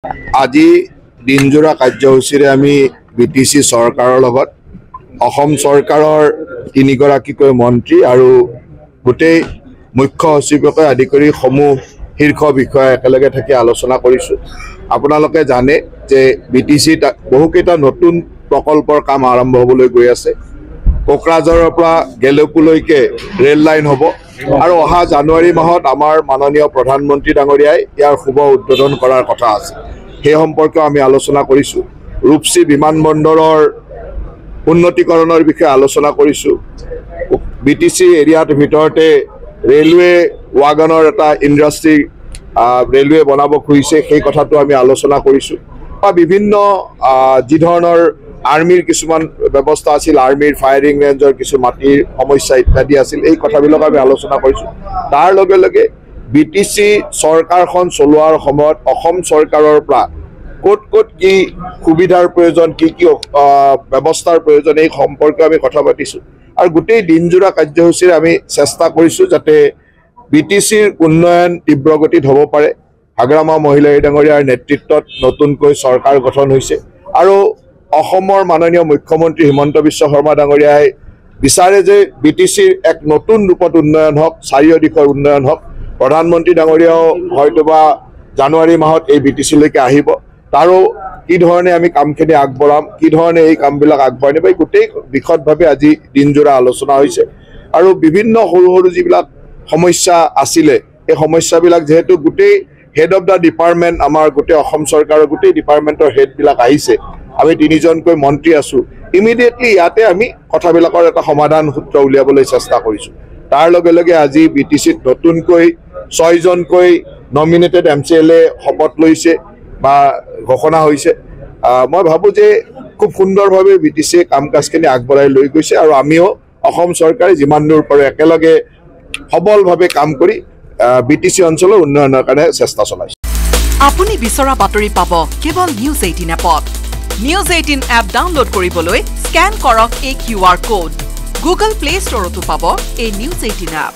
আজি দিনজোৰা কাৰ্যসূচীৰে আমি বিটিচি চৰকাৰৰ লগত অসম চৰকাৰৰ 3গৰাকীকৈ মন্ত্ৰী আৰু গোটেই মুখ্য সচিবকে আদি কৰি সমূহ শীৰ্ষ বিষয়া একেলগে থাকি আলোচনা কৰিছো। আপোনালোকে জানে যে বিটিচিত বহুকেইটা নতুন প্ৰকল্পৰ কাম আৰম্ভ হ'বলৈ গৈ আছে। কোকৰাঝাৰৰ পৰা গেলেপুলৈকে ৰেল লাইন হ'ব আৰু অহা জানুৱাৰী মাহত আমাৰ মাননীয় প্ৰধানমন্ত্ৰী ডাঙৰীয়াই ইয়াৰ শুভ উদ্বোধন কৰাৰ কথা আছে। সেই সম্পৰ্কে আমি আলোচনা কৰিছো। ৰূপসী বিমানবন্দৰৰ উন্নতিকৰণৰ বিষয়ে আলোচনা কৰিছো। বিটিচি এৰিয়াৰ ভিতৰতে ৰেলৱে ৱাগনৰ এটা ইণ্ডাষ্ট্ৰী ৰেলৱে বনাব খুজিছে, সেই কথাটো আমি আলোচনা কৰিছো। বা বিভিন্ন যি ধৰণৰ আৰ্মিৰ কিছুমান ব্যৱস্থা আছিল, আৰ্মিৰ ফায়াৰিং ৰেঞ্জৰ কিছু মাটিৰ সমস্যা ইত্যাদি আছিল, এই কথাবিলাক আমি আলোচনা কৰিছো। তাৰ লগে লগে বিটিচি চৰকাৰখন চলোৱাৰ সময়ত অসম চৰকাৰৰ পৰা ক'ত ক'ত কি সুবিধাৰ প্ৰয়োজন, কি কি ব্যৱস্থাৰ প্ৰয়োজন, এই সম্পৰ্কে আমি কথা পাতিছো। আৰু গোটেই দিনজোৰা কাৰ্যসূচীৰে আমি চেষ্টা কৰিছো যাতে বিটিচিৰ উন্নয়ন তীব্ৰ গতিত হ'ব পাৰে। হাগ্ৰামা মহিলা ডাঙৰীয়াৰ নেতৃত্বত নতুনকৈ চৰকাৰ গঠন হৈছে আৰু অসমৰ মাননীয় মুখ্যমন্ত্ৰী হিমন্ত বিশ্ব শৰ্মা ডাঙৰীয়াই বিচাৰে যে বিটিচিৰ এক নতুন ৰূপত উন্নয়ন হওক, চাৰিও দিশৰ উন্নয়ন হওক। প্ৰধানমন্ত্ৰী ডাঙৰীয়াও হয়তোবা জানুৱাৰী মাহত এই বিটিচিলৈকে আহিব। তাৰো কি ধৰণে আমি কামখিনি আগবঢ়াম, কি ধৰণে এই কামবিলাক আগবঢ়াই নিব, এই গোটেই বিশদভাৱে আজি দিনজোৰা আলোচনা হৈছে। আৰু বিভিন্ন সৰু সৰু যিবিলাক সমস্যা আছিলে, এই সমস্যাবিলাক যিহেতু গোটেই হেড অফ দ্য ডিপাৰ্টমেণ্ট, আমাৰ গোটেই অসম চৰকাৰৰ গোটেই ডিপাৰ্টমেণ্টৰ হেডবিলাক আহিছে, আমি 3জনকৈ মন্ত্ৰী আছোঁ, ইমিডিয়েটলি ইয়াতে আমি কথাবিলাকৰ এটা সমাধান সূত্ৰ উলিয়াবলৈ চেষ্টা কৰিছোঁ। তাৰ লগে লগে আজি বিটিচিত নতুনকৈ 6জনকৈ নমিনেটেড MCLA শপত লৈছে বা ঘোষণা হৈছে। মই ভাবোঁ যে খুব সুন্দৰভাৱে বিটিচিয়ে কাম কাজখিনি আগবঢ়াই লৈ গৈছে আৰু আমিও অসম চৰকাৰে যিমান দূৰ পাৰোঁ একেলগে সবলভাৱে কাম কৰি বিটিচি অঞ্চলৰ উন্নয়নৰ কাৰণে চেষ্টা চলাইছোঁ। আপুনি বিচৰা বাতৰি পাব কেৱল নিউজ 18 এপত। নিউজ 18 এপ ডাউনলোড কৰিবলৈ স্কেন কৰক এই QR কোড। গুগল প্লে ষ্টৰতো পাব এই নিউজ 18 এপ।